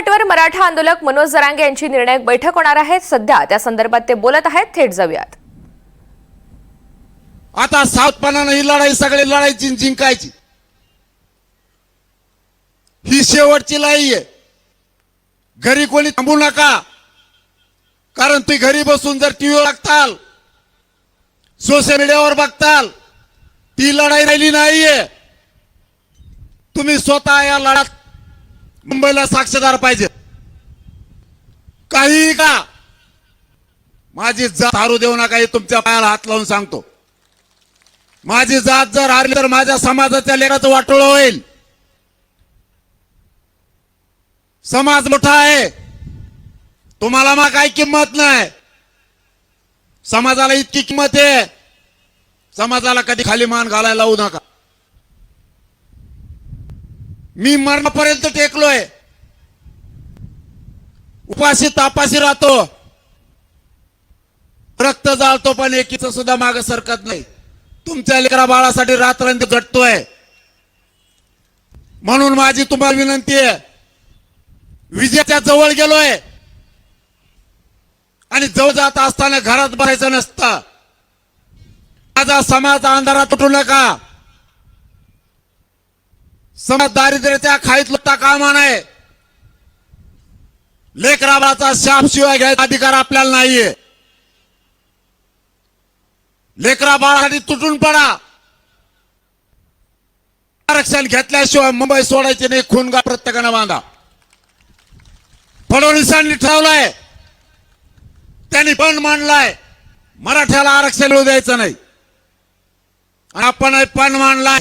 घाटवर मराठा आंदोलक मनोज जरांगे यांची निर्णायक बैठक होणार आहे। सध्या त्या संदर्भात ते बोलत आहेत। थेट जाऊयात। आता सावधपणाने ही लढाई सगळी लढायची जिंकायची, ही शेवटची लढाई आहे। घरी कोणी थांबू नका, कारण तुम्ही घरी बसून जर टीव्हीवर बघताल, सोशल मीडियावर बघताल, ती लढाई राहिली नाहीये। तुम्ही स्वतः या लढ्यात मुंबईला साक्षीदार पाहिजे। काही का माझी जात हारू देऊ नका, हे तुमच्या पायाला हात लावून सांगतो। माझी जात जर हारली तर माझ्या समाजाच्या लेकराचं वाटोळं होईल। समाज मोठा आहे, तुम्हाला मग काही किंमत नाही। समाजाला इतकी किंमत आहे, समाजाला कधी खाली मान घालायला लावू नका। मी मरणापर्यंत टेकलोय, उपाशी तापाशी राहतो, रक्त जाळतो, पण एकीचं सुद्धा मागे सरकत नाही। तुमच्या लेकरा बाळासाठी रात्रंदिवस झटतोय। म्हणून माझी तुम्हाला विनंती आहे, विजयाच्या जवळ गेलोय आणि जवळ जात असताना घरात बसायचं नसतं। माझा समाज अंधारात उठू नका। समाज दारिद्र्याच्या खाईत लुटता कामा नये। लेकरा बाळाचा शाप शिवाय घ्यायचा अधिकार आपल्याला नाहीये। लेकरा बाळासाठी तुटून पडा। आरक्षण घेतल्याशिवाय मुंबई सोडायचे नाही, खूनगा प्रत्येकानं बांधा। फडणवीसांनी ठरवलंय, त्यांनी पण मांडलाय, मराठ्याला आरक्षण मिळू द्यायचं नाही। आपण पण मांडलाय,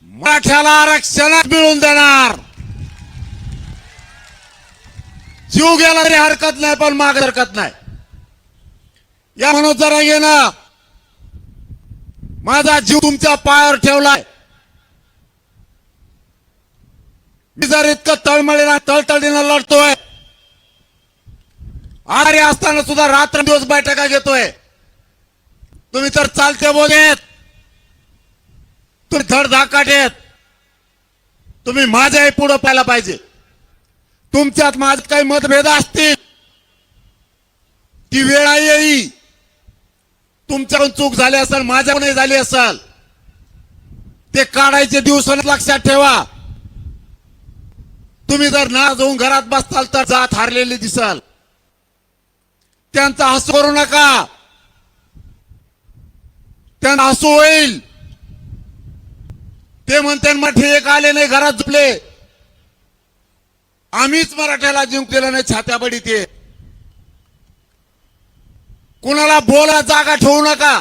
मराठ्याला आरक्षण मिळून देणार। जीव गेला तरी हरकत नाही, पण मागे हरकत नाही। या मनोज जरांगेनं माझा जीव तुमच्या पायावर ठेवलाय। मी जर इतकं तळतळीनं लढतोय, आजारी असताना सुद्धा रात्रंदिवस बैठका घेतोय। तुम्ही तर चालते बोलेत, तुम्ही धडधाकाट आहेत। तुम्ही माझ्याही पुढे पाहायला पाहिजे। तुमच्यात माझ्यात काही मतभेद असतील, ती वेळ येईल। तुमच्याकडून चूक झाली असेल, माझ्याकडून झाली असेल, ते काढायचे दिवस लक्षात ठेवा। तुम्ही जर नाराज होऊन घरात बसताल तर जात हारलेली दिसाल। त्यांचा हसू करू नका, त्यांना हसू होईल। ते म्हणते मराठी एक आले नाही, घरात झोपले। आम्हीच मराठ्याला जिंकलेलं नाही, छात्याबडी ते। कुणाला बोला जागा ठेवू नका।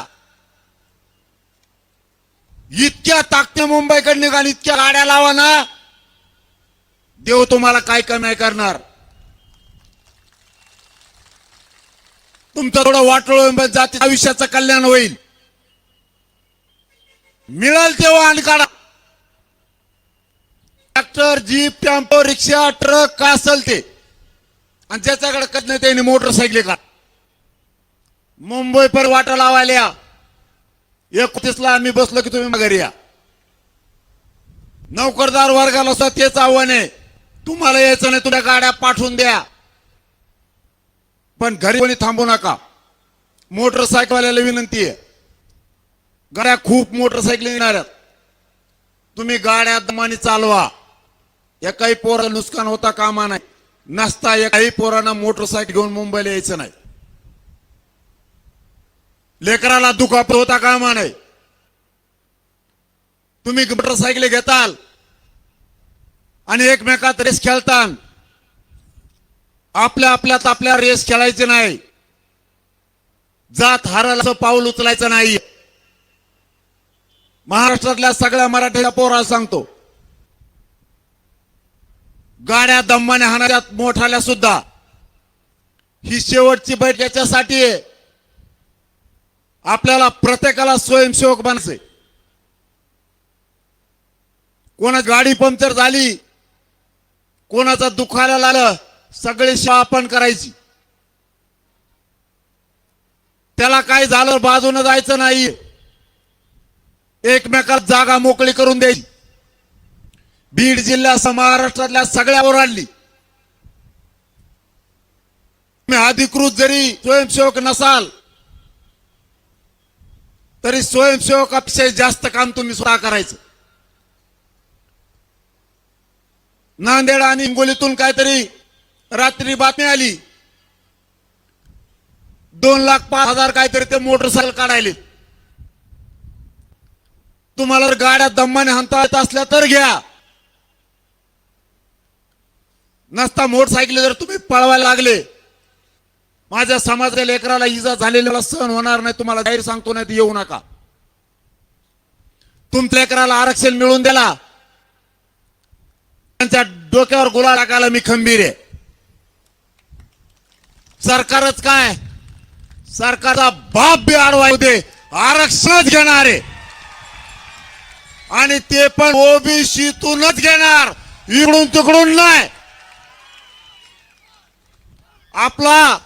इतक्या ताकदीने मुंबईकडे निघाल, इतक्या गाड्या लावा ना, देव तुम्हाला काय कमी नाही करणार। तुमचं थोडं वाटोळं जाती आयुष्याचं कल्याण होईल। मिळेल तेव्हा आणि काढा। ट्रॅक्टर, जीप, टेम्पो, रिक्षा, ट्रक का असेल ते, आणि ज्याच्याकडे कत नाही त्याने मोटरसायकल का। मुंबई पर वाटा लावायला 31ला आम्ही बसलो की तुम्ही घरी या। नोकरदार वर्गाला सुद्धा तेच आव्हान आहे, तुम्हाला यायचं नाही, तुझ्या गाड्या पाठवून द्या, पण घरी कोणी थांबू नका। मोटरसायकलवाल्याला विनंती आहे, गाड्या खूप मोटरसायकल येणार आहेत, तुम्ही गाड्या दमाने चालवा। एकाही पोराला नुकसान होता कामा नाही। नसता एकाही पोरांना मोटरसायकल घेऊन मुंबईला यायचं नाही। लेकराला दुखापत होता कामा नाही। तुम्ही मोटरसायकल घेताल आणि एकमेकात रेस खेळताल, आपल्या रेस खेळायचे नाही। जात हाराला पाऊल उचलायचं नाही। महाराष्ट्रातल्या सगळ्या मराठ्याच्या पोराला सांगतो, गाड्या दम्माने हाणाऱ्यात मोठाल्या सुद्धा ही शेवटची बैठ याच्यासाठी आहे। आपल्याला प्रत्येकाला स्वयंसेवक बनायचंय। कोणाची गाडी पंक्चर झाली, कोणाचा दुखायला लागलं, सगळी सेवा आपण करायची। त्याला काय झालं बाजूने जायचं नाही, एकमेकाला जागा मोकळी करून द्यायची। बीड जिल्ह्यासह महाराष्ट्रातल्या सगळ्या ओरडली, तुम्ही अधिकृत जरी स्वयंसेवक नसाल तरी स्वयंसेवकापेक्षा जास्त काम तुम्ही स्वतः करायचं. नांदेड आणि हिंगोलीतून काहीतरी रात्री बातमी आली 2,05,000 काहीतरी ते मोटरसायकल काढायले. तुम्हाला जर गाड्या दम्माने हाणता येत असल्या तर घ्या, नसता मोटरसायकल जर तुम्ही पळवायला लागले, माझ्या समाजाच्या लेकराला इजा झालेला सहन होणार नाही. तुम्हाला जाहीर सांगतो, नाही येऊ नका. तुमच्या लेकराला आरक्षण मिळून द्याला, त्यांच्या डोक्यावर गुलाल टाकायला मी खंबीर आहे. सरकारच काय, सरकारचा बाप बी आडवा दे, आरक्षणच घेणार आहे आणि ते पण ओबीसीतूनच घेणार, इकडून तिकडून नाही. आपला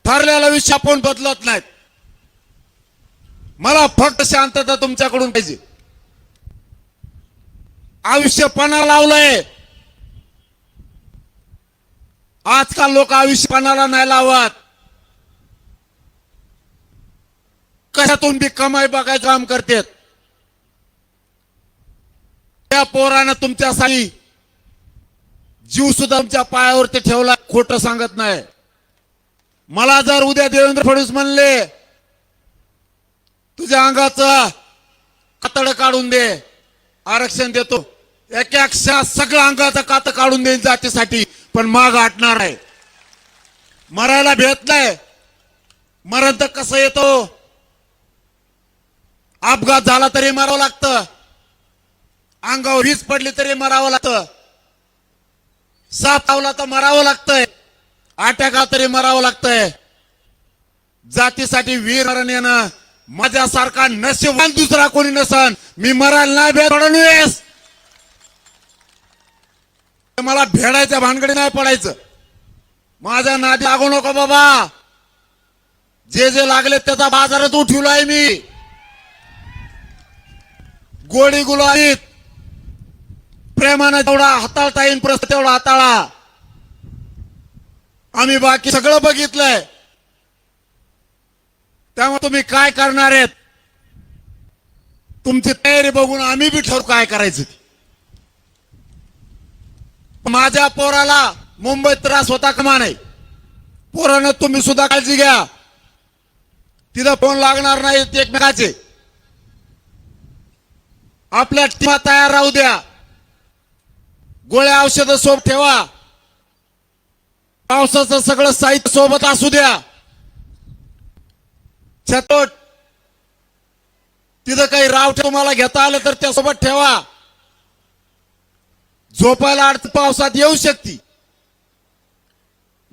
ठरलेला विषय आपण बदलत नाहीत. मला फक्त शांतता तुमच्याकडून पाहिजे. आयुष्य पणा लावलंय. आजकाल लोक आयुष्य पणाला नाही लावत, कशातून बी कमाई बघायचं काम करतात. त्या पोरानं तुमच्यासाठी जीव सुद्धा तुमच्या पायावरती ठेवला, खोटं सांगत नाही. मला जर उद्या देवेंद्र फडणवीस म्हणले तुझ्या अंगाचं कातड काढून दे, आरक्षण देतो, एका सगळं अंगाचं कात काढून देईल जातीसाठी, पण माग हटणार आहे. मरायला भेट नाही. मरण तर कसं येतो, अपघात झाला तरी मरावं लागतं, अंगावर वीज पडली तरी मरावं लागतं, साप चावला तर मरावं लागतंय, अटॅक आला तरी मरावं लागतंय. जातीसाठी वीर मरण येणं माझ्यासारखा नशीबवान दुसरा कोणी नसन. मी मरायला नाही भेट फडणवीस, मला भेडायच्या भानगडी नाही पडायचं. माझ्या नादी लागू नको बाबा. जे जे लागले त्याचा बाजारात उठवलाय मी. गोडी गुलाबीत प्रेमानं जेवढा हाताळता येईल प्रश्न तेवढा हाताळा. आम्ही बाकी सगळं बघितलंय. त्यामुळे तुम्ही काय करणार आहेत तुमची तयारी बघून आम्ही बी ठरवू काय करायचं. माझ्या पोराला मुंबईत त्रास होता कामा नाही. पोरानं तुम्ही सुद्धा काळजी घ्या. तिथं फोन लागणार नाही एकमेकाचे. आपल्या टीमा तयार राहू द्या. गोळ्या औषधं सोबत ठेवा. पावसाचं सगळं साहित्य सोबत असू द्या. छतोट तिथं काही रावठे तुम्हाला घेता आलं तर त्यासोबत ठेवा. झोपायला अडचण पावसात येऊ शकते.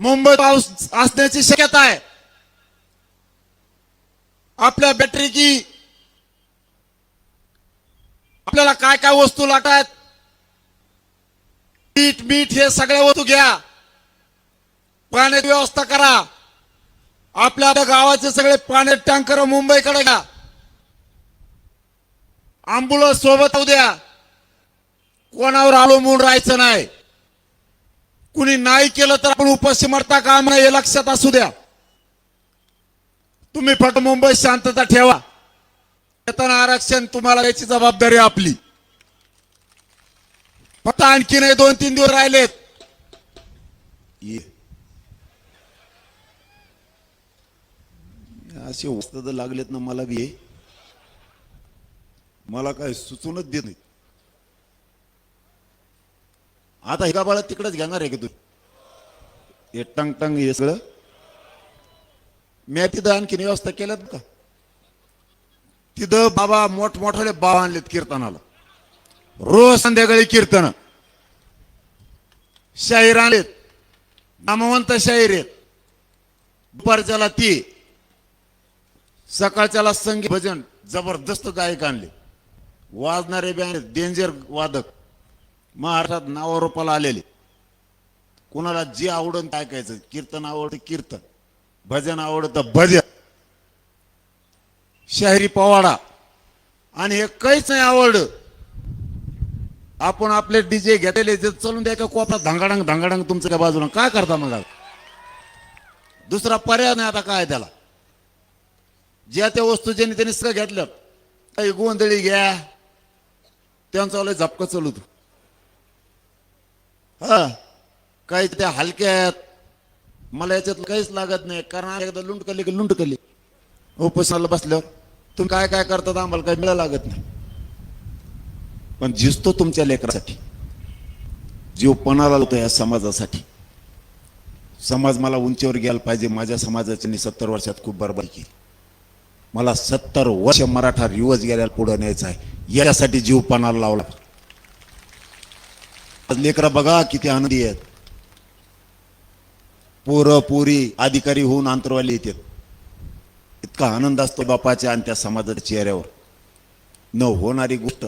मुंबईत पाऊस असण्याची शक्यता आहे. आपल्या बॅटरी की आपल्याला काय काय वस्तू लागतात, पीठ मीठ हे सगळ्या वस्तू घ्या. पाण्याची व्यवस्था करा. आपल्या गावाचे सगळे पाण्याचे टँकर मुंबईकडे घ्या. अँब्युलन्स सोबत होऊ द्या. कोणावर अवलंबून राहायचं नाही. कुणी नाही केलं तर आपण उपाशी मरता काम नाही, हे लक्षात असू द्या. तुम्ही फक्त मुंबईत शांतता ठेवा. येताना आरक्षण तुम्हाला याची जबाबदारी आपली. फक्त आणखी नाही 2-3 दिवस राहिलेत. असे वस्तद लागलेत ना मला बी. मला काय सुचूनच देत नाही. आता एका बाळा तिकडेच घेणार आहे की तू हे टंग टंग हे सगळं. मी तिथं आणखी व्यवस्था केल्यात का? तिथं बाबा मोठमोठाले बाबा आणलेत कीर्तनाला. रोज संध्याकाळी कीर्तन. शाहीर आणलेत, नामवंत शाहीर आहेत. दुपारच्याला ती, सकाळच्याला संगीत भजन जबरदस्त गायक आणले. वाजणारे बी आहेत, डेंजर वादक. महाराष्ट्रात नावारूपाला आलेले. कुणाला जे आवडतं काय ऐकायचं. कीर्तन आवडतं कीर्तन, भजन आवडतं भजन, शाहिरी पवाडा. आणि हे काहीच नाही आवडलं, आपण आपले डीजे घेतलेले जे चालून द्या का कोपरा धांगाडांग धांगाडांग तुमचं त्या बाजूला काय करता मग. दुसरा पर्याय नाही आता काय त्याला. ज्या त्या वस्तू ज्यांनी त्यांनी सगळं घेतलं, काही गोंधळी घ्या, त्यांचा लय झपका चालू तू. हा काही त्या हलक्यात, मला याच्यात काहीच लागत नाही, कारण एकदा लुंड कल्ली की लुंड कल्ली. उपोषणाला बसल्यावर तुम्ही काय काय करतात आम्हाला काही मिळा लागत नाही, पण झिजतो तुमच्या लेकरासाठी, जीव पणाला लावतो या समाजासाठी. समाज मला उंचीवर गेला पाहिजे. माझ्या समाजाच्या 70 वर्षात खूप बरबादी केली. मला 70 वर्ष मराठा रिवज गेल्याला पुढे न्यायचं आहे, यासाठी जीव पणाला लावला. लेकरा बघा किती आनंदी आहेत. पोरं पोरी अधिकारी होऊन आंतरवाली येतात. इतका आनंद असतो बापाच्या आणि त्या समाजाच्या चेहऱ्यावर. न होणारी गोष्ट